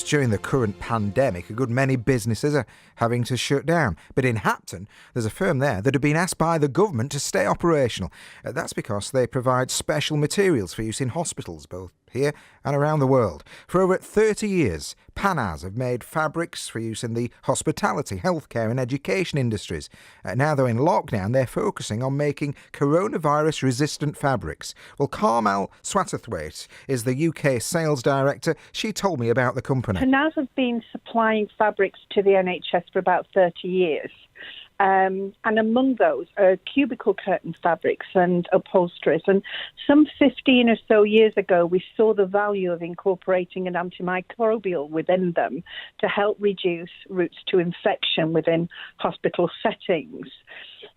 During the current pandemic, a good many businesses are having to shut down. But in Hapton, there's a firm there that have been asked by the government to stay operational. That's because they provide special materials for use in hospitals, both here and around the world. For over 30 years, Panaz have made fabrics for use in the hospitality, healthcare and education industries. Now they're in lockdown, they're focusing on making coronavirus-resistant fabrics. Well, Carmel Swatterthwaite is the UK sales director. She told me about the company. Panaz have been supplying fabrics to the NHS for about 30 years. And among those are cubicle curtain fabrics and upholsteries. And some 15 or so years ago, we saw the value of incorporating an antimicrobial within them to help reduce routes to infection within hospital settings,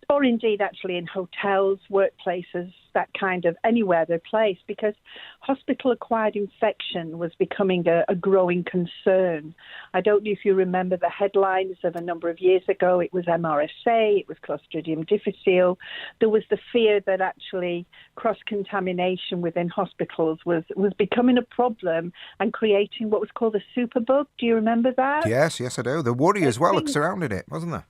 or indeed actually in hotels, workplaces, that kind of anywhere they're placed, because hospital-acquired infection was becoming a growing concern. I don't know if you remember the headlines of a number of years ago. It was MRSA, it was Clostridium difficile. There was the fear that actually cross-contamination within hospitals was becoming a problem and creating what was called a superbug. Do you remember that? Yes, I do. The worry as well surrounded it, wasn't there?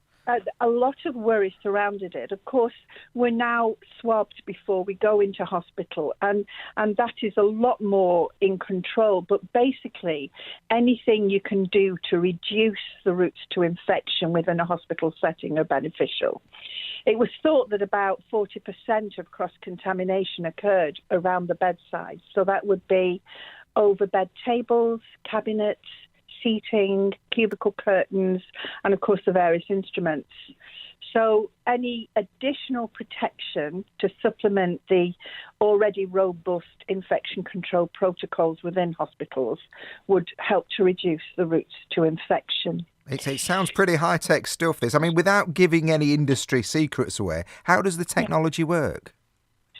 A lot of worry surrounded it. Of course, we're now swabbed before we go into hospital, and that is a lot more in control. But basically, anything you can do to reduce the routes to infection within a hospital setting are beneficial. It was thought that about 40% of cross-contamination occurred around the bedside. So that would be over bed tables, cabinets, seating, cubicle curtains, and of course the various instruments. So any additional protection to supplement the already robust infection control protocols within hospitals would help to reduce the routes to infection. It sounds pretty high-tech stuff, this. I mean, without giving any industry secrets away, how does the technology work?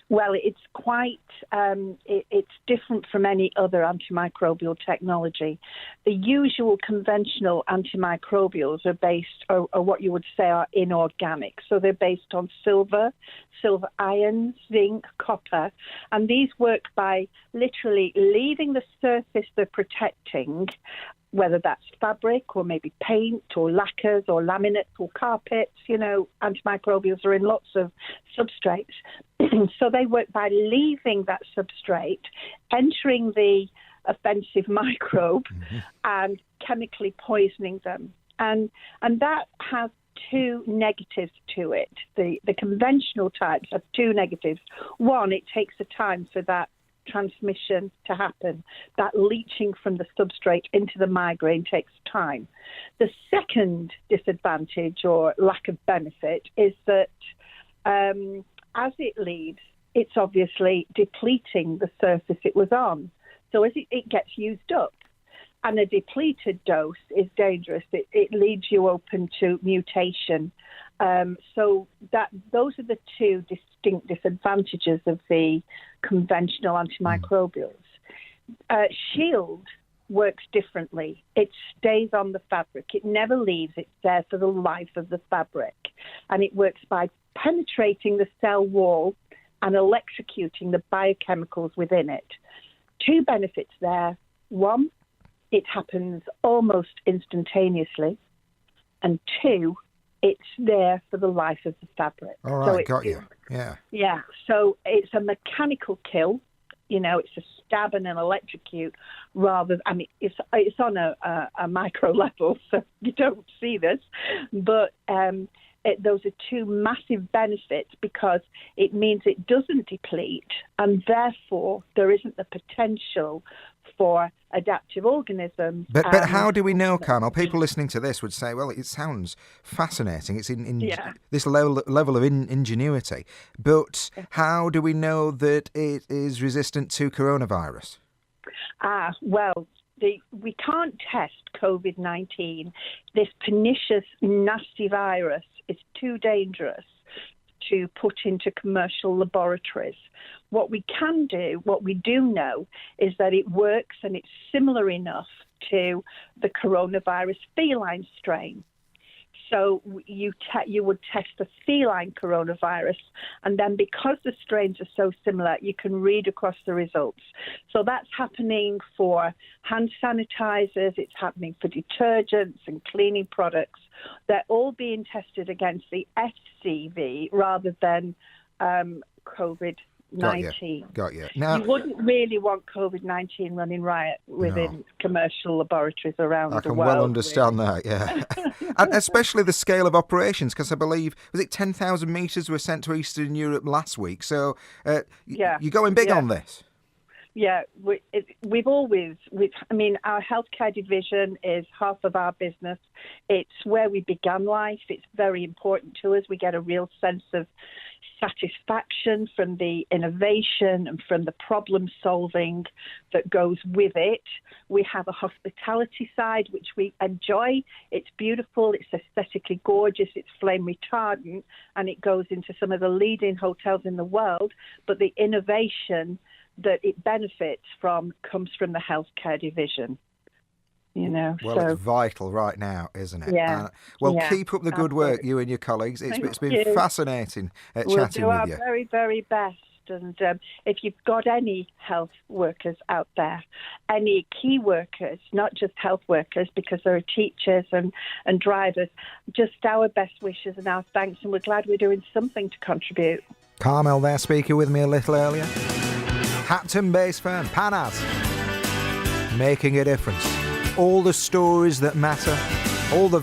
Well, it's quite, it's different from any other antimicrobial technology. The usual conventional antimicrobials are based, or what you would say are inorganic. So they're based on silver iron, zinc, copper. And these work by literally leaving the surface they're protecting, whether that's fabric or maybe paint or lacquers or laminates or carpets. You know, antimicrobials are in lots of substrates. So they work by leaving that substrate, entering the offensive microbe and chemically poisoning them. And that has two negatives to it. The conventional types have two negatives. One, it takes the time for that transmission to happen. That leaching from the substrate into the migraine takes time. The second disadvantage or lack of benefit is that as it leaves, it's obviously depleting the surface it was on. So as it gets used up, and a depleted dose is dangerous. It leaves you open to mutation. So those are the two distinct disadvantages of the conventional antimicrobials. Shield works differently. It stays on the fabric. It never leaves. It's there for the life of the fabric. And it works by penetrating the cell wall and electrocuting the biochemicals within it. Two benefits there. One, it happens almost instantaneously. And two, it's there for the life of the fabric. All right, got you. Yeah. Yeah, so it's a mechanical kill. You know, it's a stab and an electrocute rather. I mean, it's on a micro level, so you don't see this. But those are two massive benefits because it means it doesn't deplete, and therefore there isn't the potential for adaptive organisms. But how do we know, Carmel? People listening to this would say, well, it sounds fascinating. It's in this level of ingenuity. But how do we know that it is resistant to coronavirus? Well, we can't test COVID-19. This pernicious, nasty virus is too dangerous to put into commercial laboratories. What we do know, is that it works and it's similar enough to the coronavirus feline strain. So you would test the feline coronavirus, and then because the strains are so similar, you can read across the results. So that's happening for hand sanitizers, it's happening for detergents and cleaning products. They're all being tested against the FCV rather than COVID-19. Got you. Now, You wouldn't really want COVID-19 running riot within commercial laboratories around the world. I can well understand that, yeah. And especially the scale of operations, because I believe, was it 10,000 metres were sent to Eastern Europe last week? So you're going big on this. Yeah, our healthcare division is half of our business. It's where we began life. It's very important to us. We get a real sense of satisfaction from the innovation and from the problem solving that goes with it. We have a hospitality side which we enjoy. It's beautiful, it's aesthetically gorgeous, it's flame retardant, and it goes into some of the leading hotels in the world. But the innovation that it benefits from comes from the healthcare division. Well, it's vital right now, isn't it? Yeah. Keep up the good work, you and your colleagues. It's been fascinating chatting we'll with you. do our very, very best. And if you've got any health workers out there, any key workers, not just health workers, because there are teachers and drivers, just our best wishes and our thanks. And we're glad we're doing something to contribute. Carmel there, speaking with me a little earlier. Hapton-based firm, Panaz, making a difference. All the stories that matter, all the